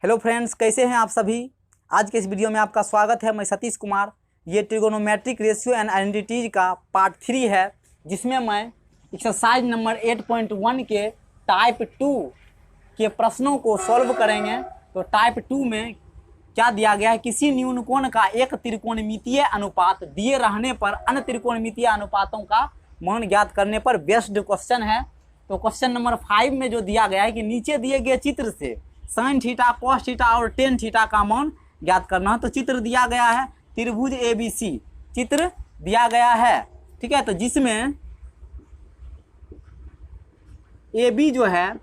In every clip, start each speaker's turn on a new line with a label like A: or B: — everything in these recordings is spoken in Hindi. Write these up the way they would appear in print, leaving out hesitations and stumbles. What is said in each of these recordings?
A: हेलो फ्रेंड्स, कैसे हैं आप सभी। आज के इस वीडियो में आपका स्वागत है। मैं सतीश कुमार। ये ट्रिगोनोमेट्रिक रेशियो एंड आइडेंटिटीज का पार्ट 3 है, जिसमें मैं एक्सरसाइज नंबर 8.1 के टाइप 2 के प्रश्नों को सॉल्व करेंगे। तो टाइप 2 में क्या दिया गया है, किसी न्यून कोण का एक त्रिकोणमितीय अनुपात दिए रहने पर अन्य त्रिकोणमितीय अनुपातों का मान ज्ञात करने पर बेस्ड क्वेश्चन है। तो क्वेश्चन नंबर 5 में जो दिया गया है कि नीचे दिए गए चित्र से साइन थीटा, कॉस थीटा और टेन थीटा का मान ज्ञात करना है। तो चित्र दिया गया है त्रिभुज ABC, चित्र दिया गया है, ठीक है। तो जिसमें AB जो है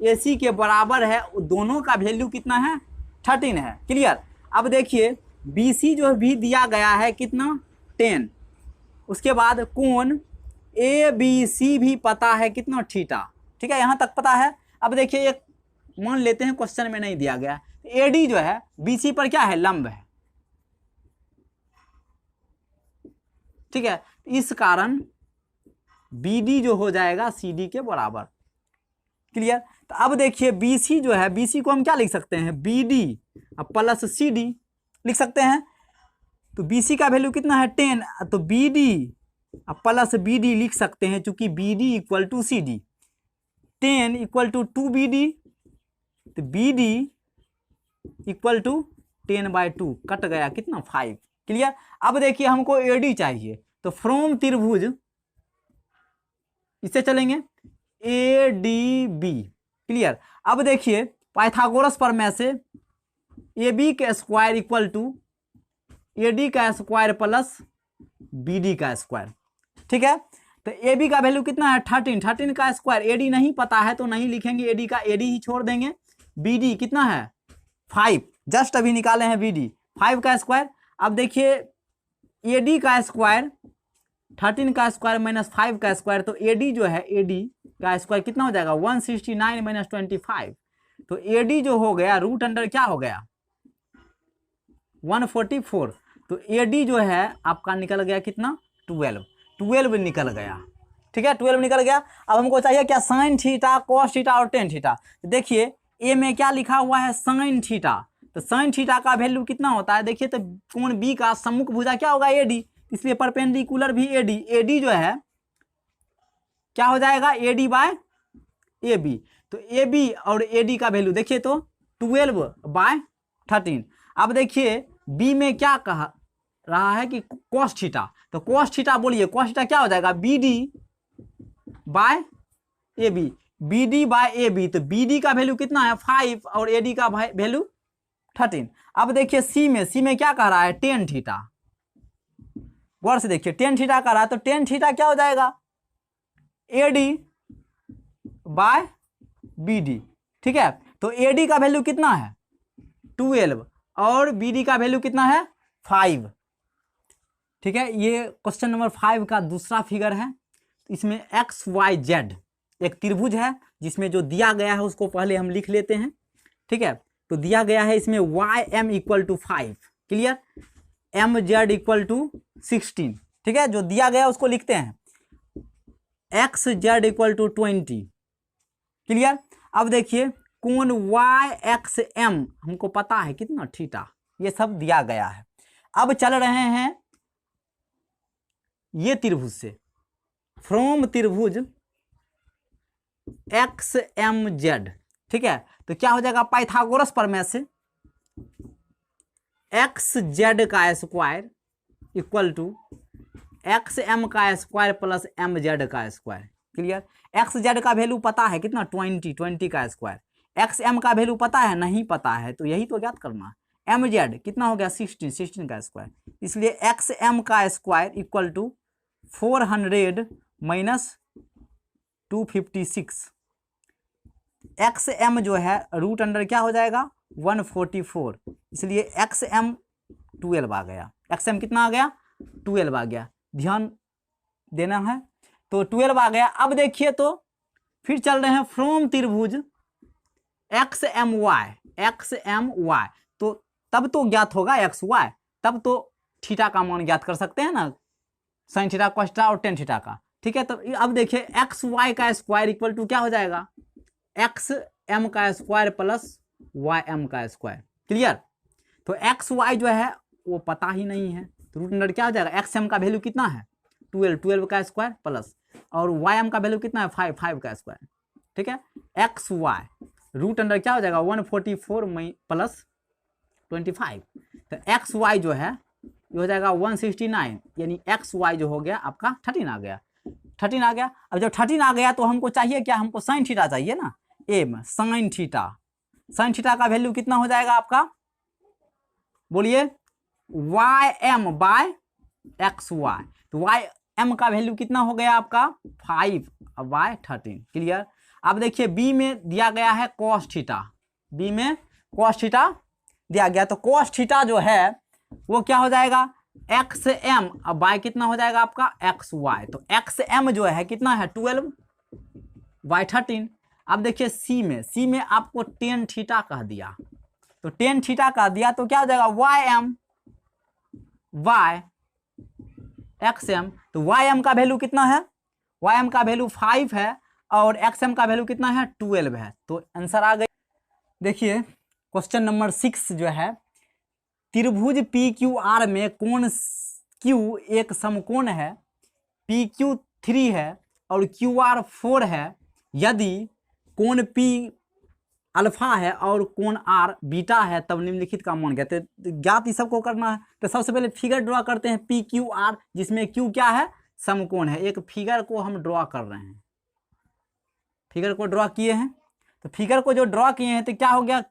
A: AC के बराबर है, दोनों का वैल्यू कितना है, 13 है। क्लियर। अब देखिए BC जो भी दिया गया है कितना, 10। उसके बाद कोण ABC भी पता है कितना, थीटा, ठीक है, यहाँ तक पता है। अब देखिए एक मान लेते हैं, क्वेश्चन में नहीं दिया गया है। AD जो है BC पर क्या है, लंब है, ठीक है। इस कारण BD जो हो जाएगा CD के बराबर। क्लियर। तो अब देखिए BC जो है, BC को हम क्या लिख सकते हैं, BD प्लस CD लिख सकते हैं। तो BC का वैल्यू कितना है, 10। तो BD प्लस BD लिख सकते हैं, चूंकि BD equal to CD, 10 equal to 2BD, तो BD इक्वल टू 10/2, कट गया कितना, 5। क्लियर। अब देखिए हमको AD चाहिए, तो फ्रॉम त्रिभुज इससे चलेंगे ADB। क्लियर। अब देखिए पाइथागोरस प्रमेय से AB का स्क्वायर इक्वल टू AD का स्क्वायर प्लस BD का स्क्वायर, ठीक है। तो AB का वैल्यू कितना है, 13 का स्क्वायर। AD नहीं पता है तो नहीं लिखेंगे, AD का AD ही छोड़ देंगे। BD कितना है, 5, जस्ट अभी निकाले हैं BD, 5 का स्क्वायर। अब देखिए AD का स्क्वायर, 13 का स्क्वायर माइनस 5 का स्क्वायर, तो AD जो है, AD का स्क्वायर कितना हो जाएगा, 169 माइनस 25। तो AD जो हो गया रूट अंडर क्या हो गया, 144। तो AD जो है आपका निकल गया कितना, 12 निकल गया, ठीक है, 12 निकल गया। अब हमको चाहिए क्या, साइन थीटा, कॉस थीटा और टेन थीटा। तो देखिए ए में क्या लिखा हुआ है, साइन थीटा। तो साइन थीटा का वैल्यू कितना होता है, देखिए तो कोण बी का सम्मुख भुजा क्या होगा, AD, इसलिए परपेंडिकुलर भी AD जो है क्या हो जाएगा, AD/AB। तो AB और AD का वैल्यू देखिए तो 12/13। अब देखिए बी में क्या कहा रहा है कि कॉस थीटा, तो कॉस थीटा बोलिए, कॉस थीटा क्या हो जाएगा, BD/AB, BD/AB। तो BD का वैल्यू कितना है, 5 और AD का वैल्यू 13। अब देखिए सी में क्या कह रहा है, टेन थीटा। गौर से देखिए टेन थीटा कह रहा है, तो टेन थीटा क्या हो जाएगा, AD/BD, ठीक है। तो AD का वैल्यू कितना है, 12 और BD का वैल्यू कितना है, 5, ठीक है। ये क्वेश्चन नंबर 5 का दूसरा फिगर है। इसमें XYZ एक त्रिभुज है, जिसमें जो दिया गया है उसको पहले हम लिख लेते हैं, ठीक है। तो दिया गया है इसमें YM equal to 5, clear, MZ equal to 16, ठीक है। जो दिया गया उसको लिखते हैं, XZ इक्वल टू 20, क्लियर। अब देखिए कोण YXM हमको पता है कितना, थीटा, ये सब दिया गया है। अब चल रहे हैं ये त्रिभुज से, फ्रॉम त्रिभुज XMZ, ठीक है। तो क्या हो जाएगा, पाइथागोरस प्रमेय से XZ का स्क्वायर इक्वल टू XM का स्क्वायर प्लस MZ का स्क्वायर, क्लियर। XZ का वैल्यू पता है कितना, 20 का स्क्वायर। XM का वैल्यू पता है, नहीं पता है, तो यही तो ज्ञात करना। MZ कितना हो गया, 16 का स्क्वायर, इसलिए XM का square equal to 400 minus 256। XM जो है रूट अंडर क्या हो जाएगा, 144, इसलिए XM 12 आ गया। XM कितना आ गया, 12 आ गया, ध्यान देना है। तो 12 आ गया। अब देखिए तो फिर चल रहे हैं फ्रॉम त्रिभुज XMY, तो तब तो ज्ञात होगा XY, तब तो थीटा का मान ज्ञात कर सकते हैं ना, साइन थीटा, कॉस थीटा और टेन थीटा का, ठीक है। तो अब देखिए XY का स्क्वायर इक्वल टू क्या हो जाएगा, XM का स्क्वायर प्लस वाई एम का स्क्वायर। क्लियर। तो एक्स वाई जो है वो पता ही नहीं है, तो रूट अंडर क्या हो जाएगा, एक्स एम का वैल्यू कितना है 12, 12 का स्क्वायर प्लस, और वाई एम का वैल्यू कितना है 5, 5 का स्क्वायर। ठीक है, एक्स वाई रूट अंडर क्या हो जाएगा 144 प्लस 25, तो एक्स वाई जो है ये हो जाएगा 169, यानी एक्स वाई जो हो गया आपका 13 आ गया, 13 आ गया। अब जब 13 आ गया तो हमको चाहिए क्या, हमको साइन थीटा चाहिए ना, M sine theta, sine theta का वैल्यू कितना हो जाएगा आपका, बोलिए Y M by X Y, तो वाई एम का वैल्यू कितना हो गया आपका 5/13। क्लियर। अब देखिए बी में दिया गया है कॉस थीटा, बी में कॉस थीटा दिया गया, तो कॉस थीटा जो है वो क्या हो जाएगा एक्स एम, अब बाय कितना हो जाएगा आपका एक्स वाई, तो एक्स एम जो है कितना है 12/13। अब देखिए सी में आपको टेन थीटा कह दिया, तो टेन थीटा कह दिया तो क्या हो जाएगा Y M Y X M, तो वाई एम का वैल्यू कितना है, वाई एम का वैल्यू 5 है और एक्स एम का वैल्यू कितना है 12 है, तो आंसर आ गई। देखिए क्वेश्चन नंबर 6 जो है, त्रिभुज पी क्यू आर में कोण क्यू एक समकोण है, पी क्यू 3 है और क्यू आर 4 है, यदि कोण पी अल्फा है और कोण आर बीटा है तब निम्नलिखित का मान कहते हैं। ज्ञात इस सबको करना है, तो सबसे पहले फिगर ड्रॉ करते हैं पी क्यू आर, जिसमें क्यू क्या है समकोण है। एक फिगर को हम ड्रॉ कर रहे हैं, फिगर को ड्रॉ किए हैं, तो फिगर को जो ड्रॉ किए हैं तो क्या हो गया,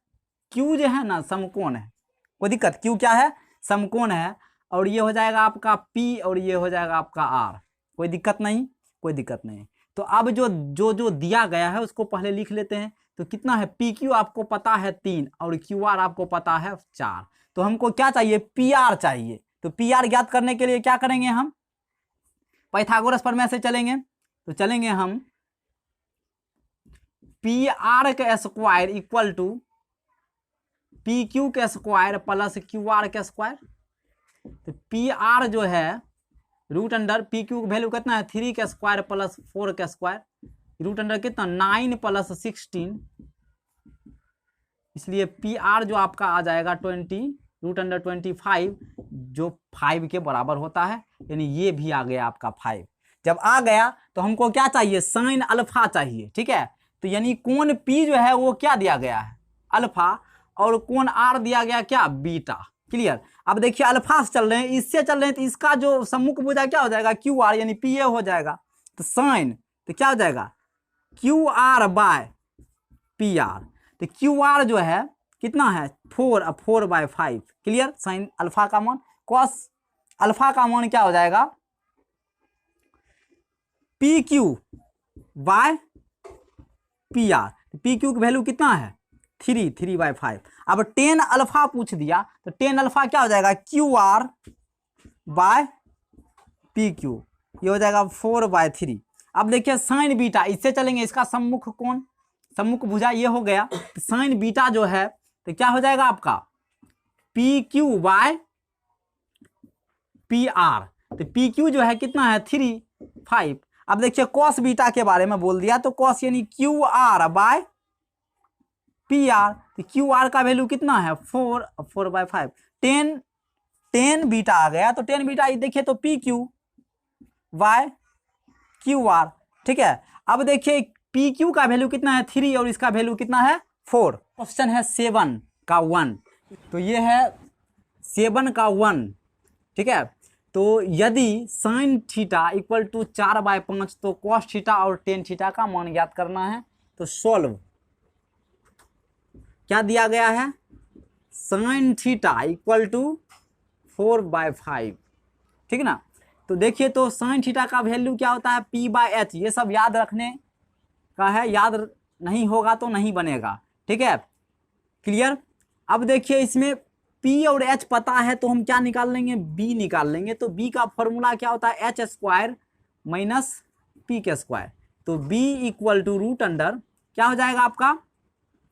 A: क्यू जो है ना समकोण है, कोई दिक्कत, क्यू क्या है समकोण है, और ये हो जाएगा आपका पी और ये हो जाएगा आपका आर, कोई दिक्कत नहीं, कोई दिक्कत नहीं। तो अब जो दिया गया है उसको पहले लिख लेते हैं, तो कितना है पी क्यू आपको पता है 3 और क्यू आर आपको पता है 4, तो हमको क्या चाहिए पी आर चाहिए। तो पी आर ज्ञात करने के लिए क्या करेंगे, हम पाइथागोरस प्रमेय से चलेंगे, तो चलेंगे हम पी आर के square equal to P Q के स्क्वायर प्लस क्यू आर के स्क्वायर, तो पी आर जो है रूट अंडर पी क्यू का वैल्यू कितना है 3 के स्क्वायर प्लस 4 के स्क्वायर, रूट अंडर कितना 9 प्लस 16, इसलिए पी आर जो आपका आ जाएगा 20 रूट अंडर 25, जो 5 के बराबर होता है, यानी ये भी आ गया आपका 5। जब आ गया तो हमको क्या चाहिए साइन अल्फा चाहिए। ठीक है, तो यानी कोण पी जो है वो क्या दिया गया है अल्फा, और कोण आर दिया गया क्या बीटा। क्लियर। अब देखिए अल्फा से चल रहे हैं, इससे चल रहे हैं, तो इसका जो सम्मुख भुजा क्या हो जाएगा क्यू आर, यानी पी ए हो जाएगा, तो साइन तो क्या हो जाएगा Q R by P R, तो क्यू आर जो है कितना है 4/5। क्लियर। साइन अल्फा का मान, कॉस अल्फा का मान क्या हो जाएगा P Q by P R, P Q की वैल्यू कितना है 3/5। अब 10 अल्फा पूछ दिया, तो 10 अल्फा क्या हो जाएगा Q R by P Q, ये हो जाएगा 4/3। अब देखिए साइन बीटा, इससे चलेंगे, इसका सम्मुख कोण सम्मुख भुजा ये हो गया, तो साइन बीटा जो है तो क्या हो जाएगा आपका P Q by P R, तो पी क्यू जो है कितना है 3/5। अब देखिए कॉस बीटा के बारे में बोल दिया, तो कॉस यानी Q R by P R, तो क्यू आर का वैल्यू कितना है 4/5, 10 बीटा आ गया, तो 10 बीटा देखिए तो P Q by Q R. ठीक है, अब देखिए पी क्यू का वैल्यू कितना है 3 और इसका वैल्यू कितना है 4। क्वेश्चन है 7 का 1, तो ये है 7 का 1। ठीक है, तो यदि साइन थीटा इक्वल टू 4/5, तो कॉस थीटा और टेन थीटा का मान ज्ञात करना है। तो सॉल्व क्या दिया गया है साइन थीटा इक्वल टू 4/5। ठीक है ना, तो देखिए तो साइन थीटा का वैल्यू क्या होता है p/h, ये सब याद रखने का है, याद नहीं होगा तो नहीं बनेगा। ठीक है, क्लियर। अब देखिए इसमें p और h पता है, तो हम क्या निकाल लेंगे b निकाल लेंगे, तो b का फॉर्मूला क्या होता है h² माइनस p के स्क्वायर, तो b equal to root under क्या हो जाएगा आपका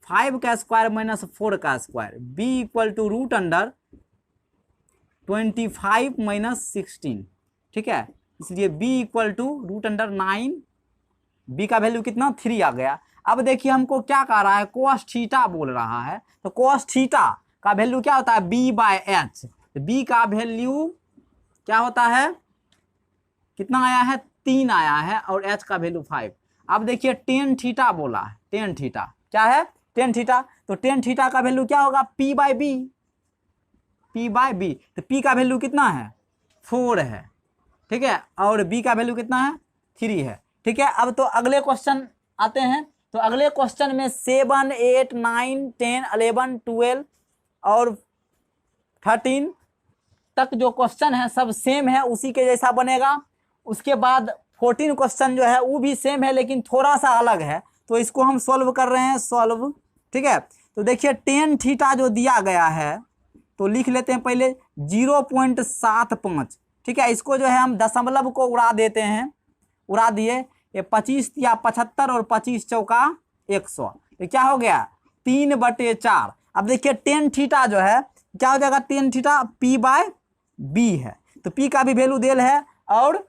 A: 5 का स्क्वायर माइनस 4 का square, b equal to root under 25 minus 16। ठीक है, इसलिए b equal to root under 9, b का वैल्यू कितना 3 आ गया। अब देखिए हमको क्या कह रहा है, कोस थीटा बोल रहा है, तो कोस थीटा का वैल्यू क्या होता है, बी बाय एच। बी का वैल्यू क्या होता है, कितना आया है, 3 आया है, और एच का वैल्यू 5। अब देखिए टेन थीटा बोला है, टेन थीटा क्या है, टेन थीटा, तो टेन थीटा का वैल्यू क्या होगा, P by B, P by B. तो पी का वैल्यू कितना है, 4 है, ठीक है, और बी का वैल्यू कितना है, 3 है, ठीक है। अब तो अगले क्वेश्चन आते हैं, तो अगले क्वेश्चन में 7, 8, 9, 10, 11, 12 और 13 तक जो क्वेश्चन है सब सेम है, उसी के जैसा बनेगा। उसके बाद 14 क्वेश्चन जो है वो भी सेम है लेकिन थोड़ा सा अलग है, तो इसको हम सॉल्व कर रहे हैं, सॉल्व, ठीक है। तो देखिए टेन थीटा जो दिया गया है, तो लिख लेते हैं पहले 0.75, ठीक है। इसको जो है हम दशमलव को उड़ा देते हैं, उड़ा दिए, ये 25 या 75 और 25 चौका 100, तो क्या हो गया 3/4। अब देखिए टेन थीटा जो है क्या हो जाएगा, tan theta P by B है, तो पी का भी वैल्यू दिया है और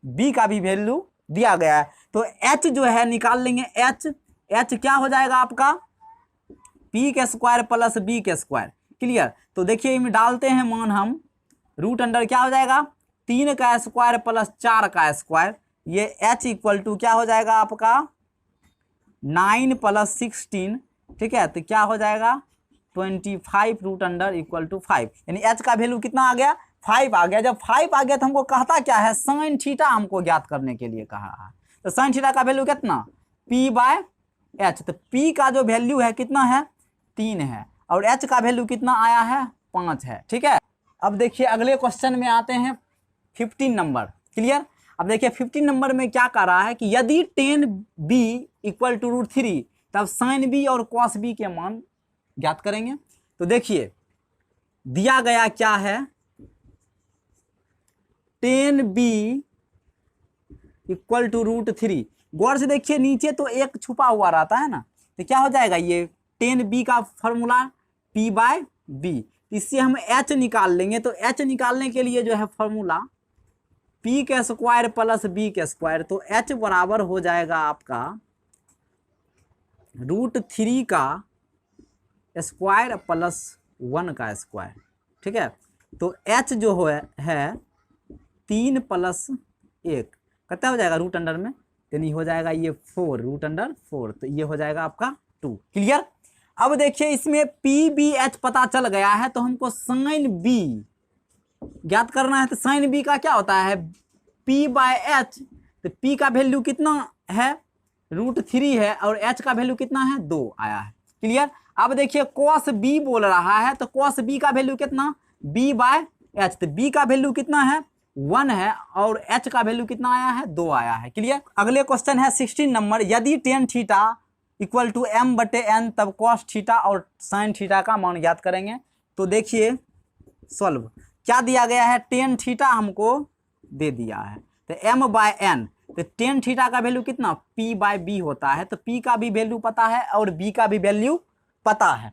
A: बी का भी वैल्यू दिया गया है, तो एच जो है निकाल लेंगे, एच क्या हो जाएगा आपका, पी के स्क्वायर प्लस बी के स्क्वायर, क्लियर। तो देखिए इनमें डालते हैं मान हम, रूट अंडर क्या हो जाएगा, 3 का स्क्वायर प्लस 4 का स्क्वायर, ये एच इक्वल टू क्या हो जाएगा आपका 9 + 16, ठीक है, तो क्या हो जाएगा 25 रूट अंडर इक्वल टू 5, यानी एच का वैल्यू कितना आ गया, 5 आ गया। जब 5 आ गया तो हमको कहता क्या है, साइन थीटा हमको ज्ञात करने के लिए कहा है, तो साइन थीटा का वैल्यू कितना, पी बाय एच, तो पी का जो वैल्यू है कितना है, 3 है, और एच का वैल्यू कितना आया है, 5 है, ठीक है। अब देखिए अगले क्वेश्चन में आते हैं 15 नंबर, क्लियर। अब देखिए 15 नंबर में क्या कह रहा है कि यदि टेन बी इक्वल टू √3 तब साइन बी और कॉस बी के मान ज्ञात करेंगे। तो देखिए दिया गया क्या है, टेन बी इक्वल टू √3, गौर से देखिए नीचे तो एक छुपा हुआ रहता है ना, तो क्या हो जाएगा, ये टेन बी का फॉर्मूला पी बाय बी, इससे हम एच निकाल लेंगे। तो एच निकालने के लिए जो है फॉर्मूला पी के स्क्वायर प्लस बी के स्क्वायर, तो एच बराबर हो जाएगा आपका √3 का स्क्वायर प्लस 1 का स्क्वायर, ठीक है। तो एच जो है 3 + 1 कितना हो जाएगा रूट अंडर में, यानी हो जाएगा ये 4 रूट अंडर 4, तो ये हो जाएगा आपका 2, क्लियर। अब देखिए इसमें पी बी एच पता चल गया है, तो हमको साइन बी ज्ञात करना है। तो साइन बी का क्या होता है, पी बाय एच, तो पी का वैल्यू कितना है, √3 है, और एच का वैल्यू कितना है, 2 आया है, क्लियर। अब देखिए कॉस बी बोल रहा है, तो कॉस बी का वैल्यू कितना, बी बाय एच, तो बी का वैल्यू कितना है, 1 है, और एच का वैल्यू कितना आया है, 2 आया है, क्लियर। अगले क्वेश्चन है 16 नंबर, यदि tan theta equal to m/n तब कॉस थीटा और साइन थीटा का मान ज्ञात करेंगे। तो देखिए सॉल्व, क्या दिया गया है, टेन थीटा हमको दे दिया है, तो m/n, तो टेन थीटा का वैल्यू कितना, p बाय b होता है, तो p का भी वैल्यू पता है और b का भी वैल्यू पता है,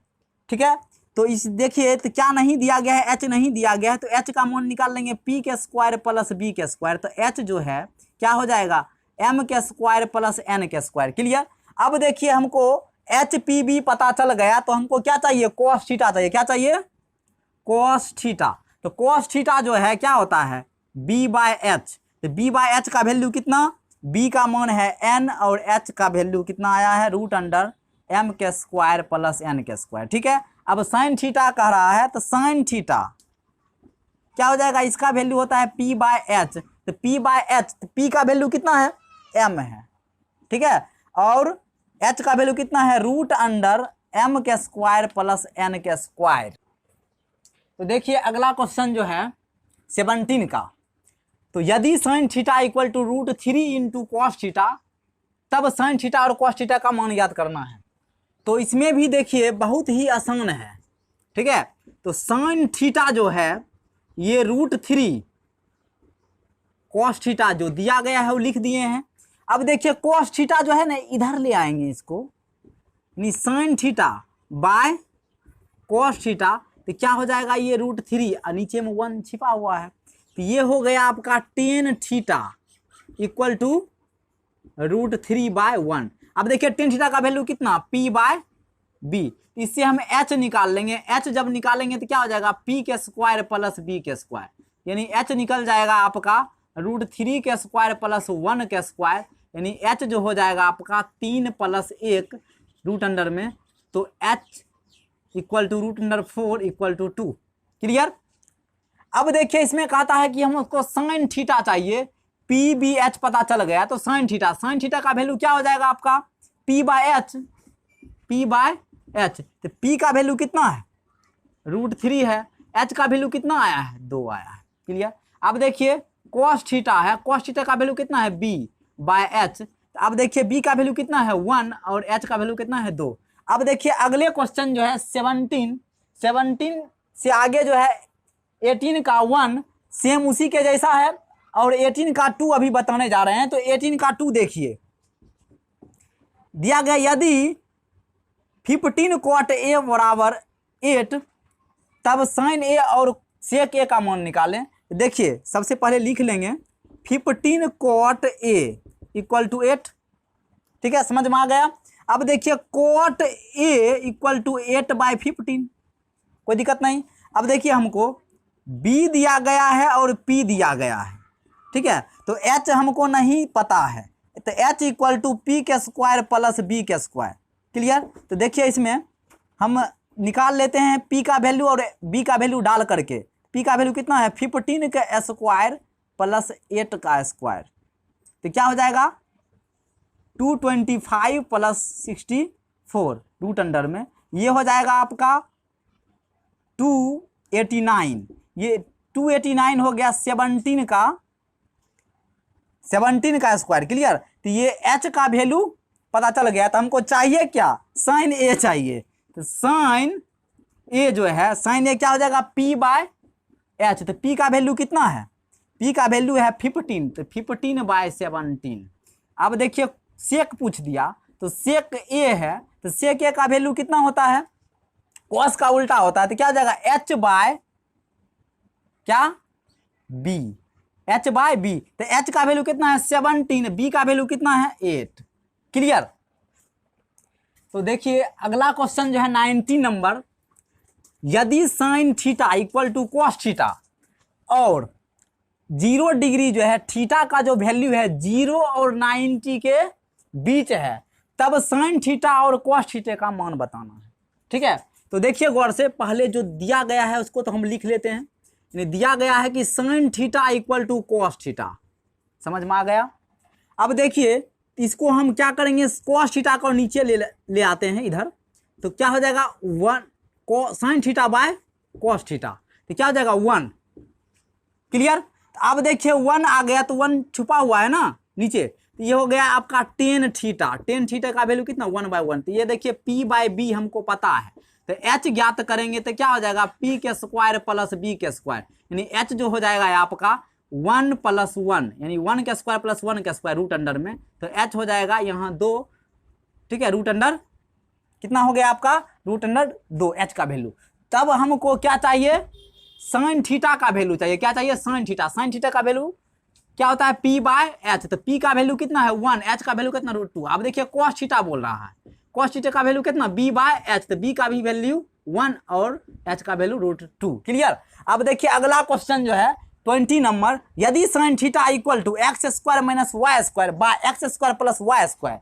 A: ठीक है। तो इस देखिए तो क्या नहीं दिया गया है, h नहीं दिया गया है, तो h का मान निकाल लेंगे, p के स्क्वायर प्लस b के स्क्वायर, तो h जो है क्या हो जाएगा, m के स्क्वायर प्लस n के स्क्वायर, क्लियर। अब देखिए हमको एच पी बी पता चल गया, तो हमको क्या चाहिए, कॉस थीटा चाहिए, क्या चाहिए, कॉस थीटा। तो कॉस थीटा जो है क्या होता है, बी बाय एच, तो बी बाय एच का वैल्यू कितना, बी का मान है n और एच का वैल्यू कितना आया है, रूट अंडर m के स्क्वायर प्लस n के स्क्वायर, ठीक है। अब साइन थीटा कह रहा है, तो साइन थीटा क्या हो जाएगा, इसका वैल्यू होता है p बाय एच, तो p बाय एच, तो p का वैल्यू कितना है, m है, ठीक है, और h का वैल्यू कितना है, रूट अंडर m के स्क्वायर प्लस n के स्क्वायर। तो देखिए अगला क्वेश्चन जो है 17 का, तो यदि sine theta equal to √3 into cos theta तब साइन थीटा और कॉस थीटा का मान याद करना है। तो इसमें भी देखिए बहुत ही आसान है, ठीक है। तो साइन थीटा जो है ये √3 कॉस थीटा जो दिया गया है वो लिख दिए हैं। अब देखिए कॉस थीटा जो है ना इधर ले आएंगे इसको, यानी sine theta by cos theta, तो क्या हो जाएगा, ये √3 और नीचे में 1 छिपा हुआ है, तो ये हो गया आपका टेन थीटा इक्वल टू √3/1। अब देखिए टेन थीटा का वैल्यू कितना, पी बाय बी। इससे हम एच निकाल लेंगे। एच जब निकालेंगे तो क्या हो जाएगा, पी के स्क्वायर प्लस बी के स्क्वायर, यानी एच निकल जाएगा आपका √3 के स्क्वायर प्लस 1 के स्क्वायर, यानी एच जो हो जाएगा आपका 3 + 1 रूट अंडर में, तो H equal to √4 equal to 2। Clear. अब देखिए इसमें कहता है कि हम उसको साइन थीटा चाहिए, पी बी एच पता चल गया, तो साइन थीटा का वैल्यू क्या हो जाएगा आपका, पी बाय एच। तो पी का वैल्यू कितना है, √3 है, एच का वैल्यू कितना आया है, 2 आया है। क्लियर। अब देखिए कॉस थीटा है, कॉस थीटा का वैल्यू कितना है, बी बाय एच। अब देखिए बी का वैल्यू कितना है 1 और एच का वैल्यू कितना है 2। अब देखिए अगले क्वेश्चन जो है 17 से आगे जो है 18 का 1 सेम उसी के जैसा है, और 18 का 2 अभी बताने जा रहे हैं। तो 18 का 2 देखिए दिया गया, यदि 15 cot A बराबर 8 तब साइन ए और सेक ए का मान निकालें। देखिए सबसे पहले लिख लेंगे 15 cot A इक्वल टू 8। ठीक है, समझ में आ गया। अब देखिए cot A इक्वल टू 8/15, कोई दिक्कत नहीं। अब देखिए हमको B दिया गया है और P दिया गया है, ठीक है, तो H हमको नहीं पता है, तो H इक्वल टू P के स्क्वायर प्लस B के स्क्वायर। क्लियर। तो देखिए इसमें हम निकाल लेते हैं P का वैल्यू और B का वैल्यू डाल करके। P का वैल्यू कितना है, 15 का स्क्वायर प्लस 8 का स्क्वायर, तो क्या हो जाएगा 225 प्लस 64 रूट अंडर में, ये हो जाएगा आपका 289। ये 289 हो गया 17 का स्क्वायर। क्लियर। तो ये H का वैल्यू पता चल गया। तो हमको चाहिए क्या, साइन ए चाहिए। तो साइन ए जो है, साइन ए क्या हो जाएगा, P बाय एच। तो P का वैल्यू कितना है, P का वैल्यू है 15, तो 15/17। अब देखिए सेक पूछ दिया, तो सेक ए है, तो सेक ए का वैल्यू कितना होता है, कॉस का उल्टा होता है, तो क्या हो जाएगा H बाय क्या, B, H बाय B। तो H का वैल्यू कितना है 17, B का वैल्यू कितना है 8। क्लियर। तो देखिए अगला क्वेश्चन जो है 19 नंबर, यदि sine theta equal to cos theta और 0 डिग्री जो है थीटा का जो वैल्यू है 0 और 90 के बीच है, तब साइन थीटा और कॉस थीटा का मान बताना है। ठीक है, तो देखिए गौर से, पहले जो दिया गया है उसको तो हम लिख लेते हैं। दिया गया है कि sine theta equal to cos theta, समझ में आ गया। अब देखिए इसको हम क्या करेंगे, कॉस थीटा को नीचे ले आते हैं इधर, तो क्या हो जाएगा 1 sine theta by cos theta, तो क्या हो जाएगा 1। क्लियर। अब देखिए 1 आ गया, तो 1 छुपा हुआ है ना नीचे, तो ये हो गया आपका टेन थीटा का वैल्यू कितना 1/1। तो ये देखिए P बाय B हमको पता है, तो H ज्ञात करेंगे तो क्या हो जाएगा P के स्क्वायर प्लस B के स्क्वायर, यानी H जो हो जाएगा आपका 1 + 1, यानी 1 के स्क्वायर प्लस 1 के स्क्वायर रूट अंडर में, तो H हो जाएगा यहाँ 2। ठीक है, रूट अंडर कितना हो गया आपका, रूट अंडर 2 H का वैल्यू। तब हमको क्या चाहिए, साइन थीटा का वैल्यू चाहिए। क्या चाहिए, साइन थीटा का वैल्यू क्या होता है P बाय H। तो P का वैल्यू कितना है 1, H का वैल्यू कितना √2। अब देखिए कॉस थीटा बोल रहा है, कॉस थीटा का वैल्यू कितना B बाय H, तो B का भी वैल्यू 1 और H का वैल्यू √2। क्लियर। अब देखिए अगला क्वेश्चन जो है 20 नंबर, यदि sine theta equal to x² minus y² by x² plus y²,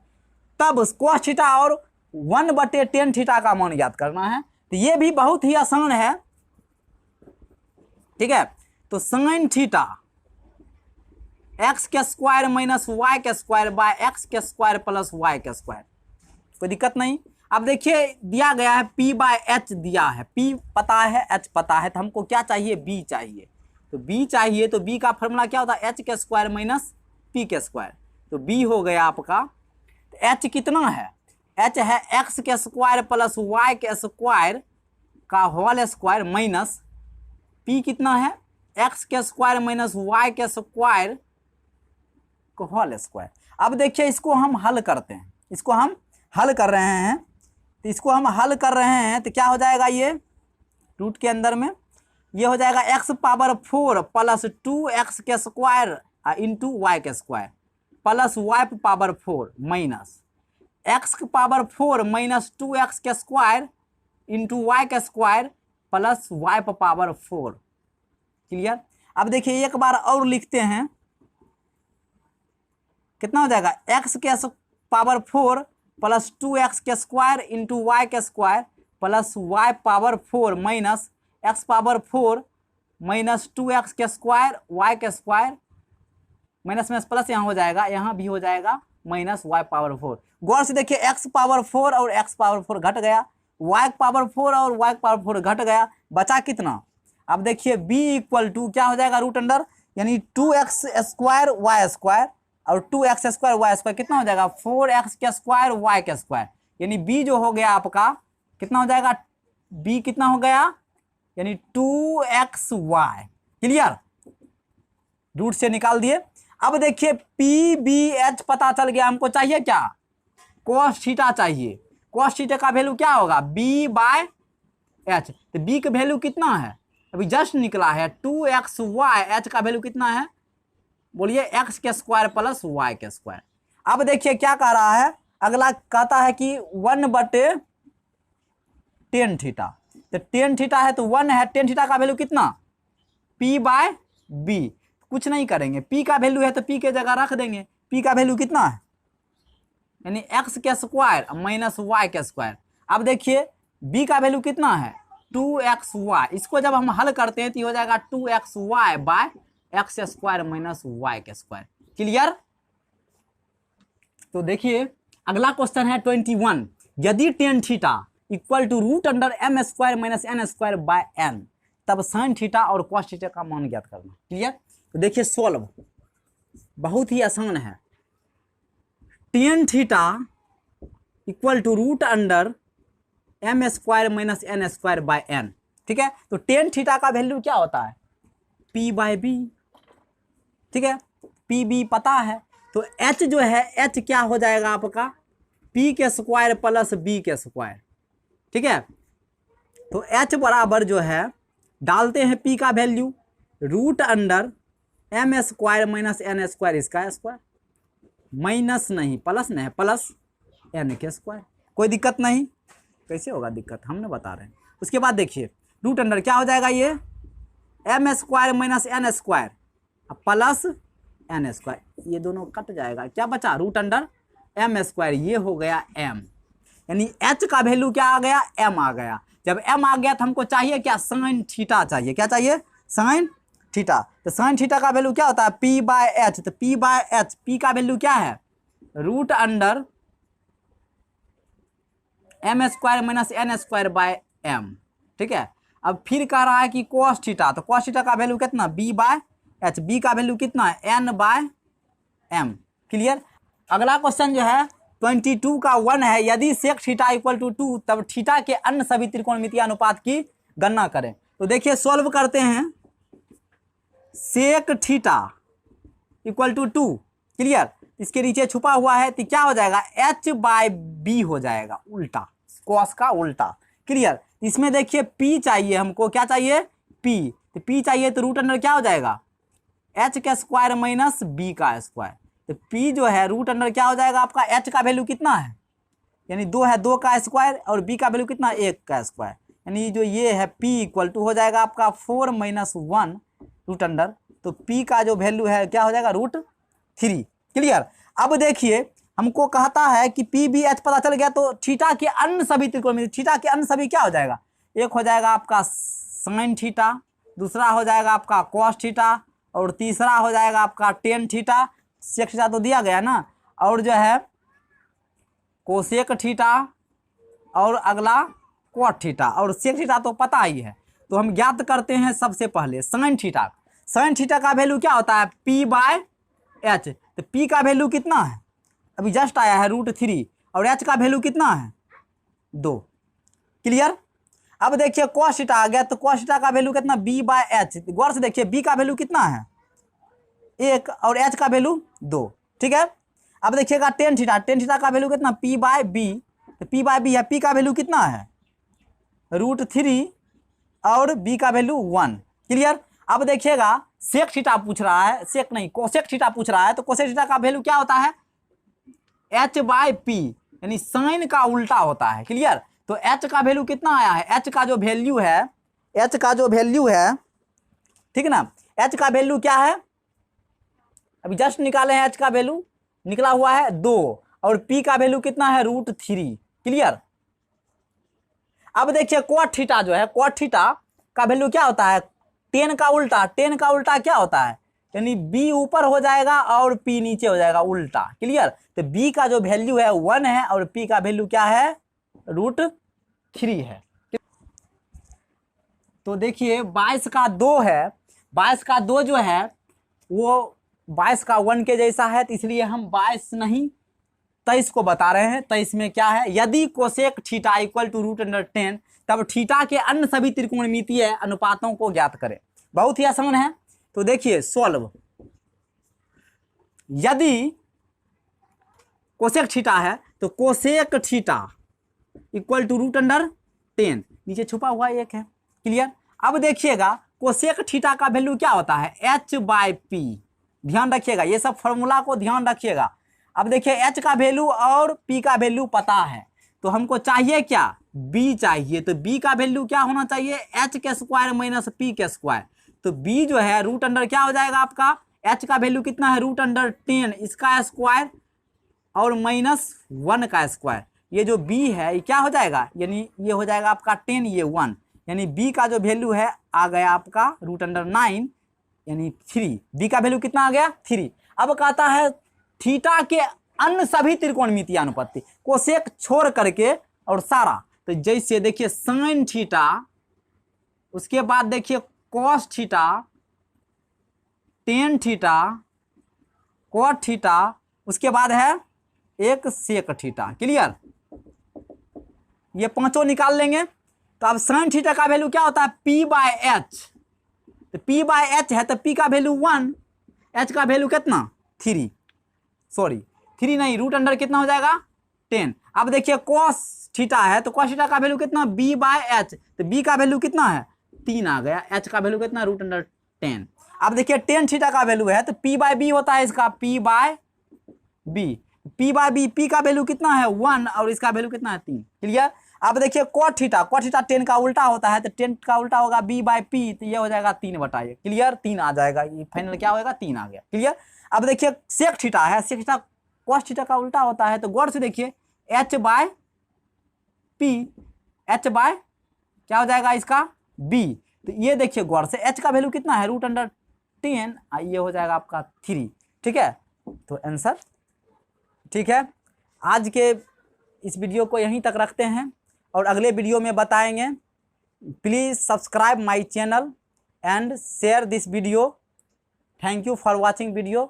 A: तब कॉस थीटा और 1/10 थीटा का मान ज्ञात करना है। तो ये भी बहुत ही आसान है। ठीक है, तो sine theta x² minus y² by x² plus y², कोई दिक्कत नहीं। अब देखिए दिया गया है P बाय H दिया है, P पता है H पता है, तो हमको क्या चाहिए, B चाहिए। तो B चाहिए, तो B का फॉर्मूला क्या होता है, h² माइनस p², तो B हो गया आपका। तो H कितना है, H है x² प्लस y² का होल स्क्वायर माइनस P कितना है x² माइनस y² का होल स्क्वायर। अब देखिए इसको हम हल करते हैं, इसको हम हल कर रहे हैं, तो इसको हम हल कर रहे हैं तो क्या हो जाएगा, ये रूट के अंदर में ये हो जाएगा x⁴ plus 2x² into y² plus y⁴ minus x की पावर 4 माइनस 2x के स्क्वायर इंटू वाई का स्क्वायर प्लस वाई पर पावर 4। क्लियर। अब देखिए एक बार और लिखते हैं, कितना हो जाएगा, एक्स के पावर 4 प्लस 2x के स्क्वायर इंटू वाई के square plus Y power 4 minus X power 4 minus 2x के स्क्वायर वाई के स्क्वायर, माइनस में प्लस यहाँ हो जाएगा, यहाँ भी हो जाएगा माइनस वाई पावर 4। गौर से देखिए एक्स पावर 4 और एक्स पावर 4 घट गया, वाई पावर 4 और वाई पावर 4 घट गया, बचा कितना। अब देखिए b इक्वल टू क्या हो जाएगा, रूट अंडर यानी 2x स्क्वायर वाई स्क्वायर और 2x स्क्वायर वाई स्क्वायर कितना हो जाएगा 4x के स्क्वायर वाई के स्क्वायर, यानी b जो हो गया आपका कितना हो जाएगा, b कितना हो गया यानी 2xy। क्लियर, रूट से निकाल दिए। अब देखिए PBH पता चल गया, हमको चाहिए क्या, cos थीटा चाहिए। cos थीटा का वैल्यू क्या होगा B/H, तो B का वैल्यू कितना है, अभी जस्ट निकला है 2xy, H का वैल्यू कितना है बोलिए x के स्क्वायर प्लस y के स्क्वायर। अब देखिए क्या कह रहा है, अगला कहता है कि 1/tan थीटा, तो tan थीटा है तो 1 है, tan थीटा का वैल्यू कितना P/B, कुछ नहीं करेंगे, P का वैल्यू है तो P के जगह रख देंगे, P का वैल्यू कितना है यानी x के स्क्वायर माइनस y के स्क्वायर। अब देखिए B का वैल्यू कितना है 2xy, इसको जब हम हल करते हैं तो हो जाएगा 2xy by X square minus Y के स्क्वायर। क्लियर। तो देखिए अगला क्वेश्चन है 21, यदि tan theta equal to root under m square minus n square by n, तब sin थीटा और cos थीटा का मान ज्ञात करना। क्लियर। तो देखिए सॉल्व बहुत ही आसान है, tan theta equal to root under m square minus n square by n। ठीक है, तो tan थीटा का वैल्यू क्या होता है P/B। ठीक है, PB पता है, तो H जो है H क्या हो जाएगा आपका P के स्क्वायर प्लस B के स्क्वायर। ठीक है, तो H बराबर जो है डालते हैं P का value root under m square minus n square, इसका स्क्वायर माइनस नहीं प्लस नहीं प्लस n के स्क्वायर। कोई दिक्कत नहीं, कैसे होगा दिक्कत, हमने बता रहे हैं। उसके बाद देखिए रूट अंडर क्या हो जाएगा, ये m square minus n square plus n square, ये दोनों कट जाएगा, क्या बचा रूट अंडर m स्क्वायर, ये हो गया m, यानी h का वैल्यू क्या आ गया m आ गया। जब m आ गया तो हमको चाहिए क्या साइन थीटा चाहिए, क्या चाहिए साइन थीटा। तो साइन थीटा का वैल्यू क्या होता है P/H, तो P/H P का वैल्यू क्या है root under m square minus n square by m। ठीक है, अब फिर कह रहा है कि cos थीटा, तो cos थीटा का वैल्यू कितना B/H, B का वैल्यू कितना है n/m। क्लियर। अगला क्वेश्चन जो है 22 का 1 है, यदि सेक थीटा इक्वल टू 2 तब थीटा के अन्य सभी त्रिकोणमितीय अनुपात की गणना करें। तो देखिए सॉल्व करते हैं, sec theta equal to 2। Clear, इसके नीचे छुपा हुआ है तो क्या हो जाएगा H/B हो जाएगा, उल्टा cos का उल्टा। क्लियर, इसमें देखिए P चाहिए हमको, क्या चाहिए P, तो P चाहिए तो रूट अंडर क्या हो जाएगा H का स्क्वायर माइनस B का स्क्वायर, तो P जो है रूट अंडर क्या हो जाएगा आपका H का वैल्यू कितना है यानी 2 है, 2 का स्क्वायर और B का वैल्यू कितना 1 का स्क्वायर, यानी जो ये है P इक्वल टू हो जाएगा आपका 4 माइनस 1 रूट अंडर, तो P का जो वैल्यू है क्या हो जाएगा √3। क्लियर। अब देखिए हमको कहता है कि PBH पता चल गया, तो थीटा के अन्य सभी त्रिकोण, थीटा के अन्य सभी क्या हो जाएगा, एक हो जाएगा आपका साइन थीटा, दूसरा हो जाएगा आपका cos थीटा और तीसरा हो जाएगा आपका tan थीटा। सेक थीटा तो दिया गया ना, और जो है कोसेक थीटा और अगला cot थीटा, और सेक थीटा तो पता ही है। तो हम ज्ञात करते हैं सबसे पहले साइन थीटा। साइन थीटा का वैल्यू क्या होता है P/H, तो P का वैल्यू कितना है अभी जस्ट आया है √3 और H का वैल्यू कितना है 2। क्लियर। अब देखिए cos थीटा आ गया, तो cos थीटा का वैल्यू कितना B/H, गौर से देखिए B का वैल्यू कितना है 1 और H का वैल्यू 2। ठीक है, अब देखिएगा tan थीटा, tan थीटा का वैल्यू कितना P/B, तो P/B है, P का वैल्यू कितना है √3 और B का वैल्यू 1। क्लियर। अब देखिएगा सेक थीटा पूछ रहा है, सेक नहीं कोसेक थीटा पूछ रहा है, तो कोसेक थीटा का वैल्यू क्या होता है H/P, यानी साइन का उल्टा होता है। क्लियर। तो h का वैल्यू कितना आया है, h का जो वैल्यू है, h का जो वैल्यू है, ठीक है ना, h का वैल्यू क्या है, अभी जस्ट निकाले हैं, h का वैल्यू निकला हुआ है 2 और p का वैल्यू कितना है √3। क्लियर। अब देखिए cot थीटा जो है, cot थीटा का वैल्यू क्या होता है, tan का उल्टा, tan का उल्टा क्या होता है, यानी b ऊपर हो जाएगा और p नीचे हो जाएगा उल्टा। क्लियर। तो b का जो वैल्यू है 1 है और p का वैल्यू क्या है √3 है। तो देखिए 22 का 2 है, 22 का 2 जो है वो 22 का 1 के जैसा है, तो इसलिए हम 22 नहीं 23 को बता रहे हैं। 23 में क्या है, यदि कोसेक थीटा इक्वल टू √10 तब थीटा के अन्य सभी त्रिकोणमितीय अनुपातों को ज्ञात करें। बहुत ही आसान है। तो देखिए सॉल्व, यदि कोसेक थीटा है तो कोसेक थीटा इक्वल टू √10, नीचे छुपा हुआ एक है। क्लियर। अब देखिएगा कोसेक थीटा का वैल्यू क्या होता है h/p, ध्यान रखिएगा, ये सब फॉर्मूला को ध्यान रखिएगा। अब देखिए h का वैल्यू और p का वैल्यू पता है, तो हमको चाहिए क्या, b चाहिए। तो b का वैल्यू क्या होना चाहिए, h² - p²। तो b जो है √, क्या हो जाएगा आपका, h का वैल्यू कितना है √10, इसका स्क्वायर और -1 का स्क्वायर। ये जो b है ये क्या हो जाएगा, यानी ये हो जाएगा आपका 10, ये 1, यानी b का जो वैल्यू है आ गया आपका √9 यानी 3। b का वैल्यू कितना आ गया 3। अब कहता है थीटा के अन्य सभी त्रिकोणमितीय अनुपात, कोसेक छोड़ करके और सारा। तो जैसे देखिए साइन थीटा, उसके बाद देखिए cos theta, tan theta, cot theta, उसके बाद है एक सेक थीटा। क्लियर। ये पांचों निकाल लेंगे। तो अब साइन थीटा का वैल्यू क्या होता है p/h, तो p/h है तो p का वैल्यू 1, h का वैल्यू कितना 3, सॉरी 3 नहीं, √, कितना हो जाएगा 10। अब देखिए cos थीटा है तो cos थीटा का वैल्यू कितना b/h, तो b का वैल्यू कितना है 3 आ गया, h का वैल्यू कितना √10। अब देखिए tan थीटा का वैल्यू है तो p/b होता है इसका p/b, p/b, p का वैल्यू कितना है 1 और इसका वैल्यू कितना है 3। क्लियर। अब देखिए cot थीटा, cot थीटा 10 का उल्टा होता है तो 10 का उल्टा होगा b/p, तो ये हो जाएगा 3/, क्लियर, 3 आ जाएगा, ये फाइनल क्या होगा 3 आ गया। क्लियर। अब देखिए सेक थीटा है, सेक थीटा cos थीटा का उल्टा होता है, तो गौर से देखिए h/p, h/ क्या हो जाएगा इसका b, तो ये देखिए गौर से h का वैल्यू कितना है √10, ये हो जाएगा आपका 3। ठीक है, तो आंसर ठीक है। आज के इस वीडियो को यहीं तक रखते हैं और अगले वीडियो में बताएंगे। Please subscribe my channel and share this video. Thank you for watching video.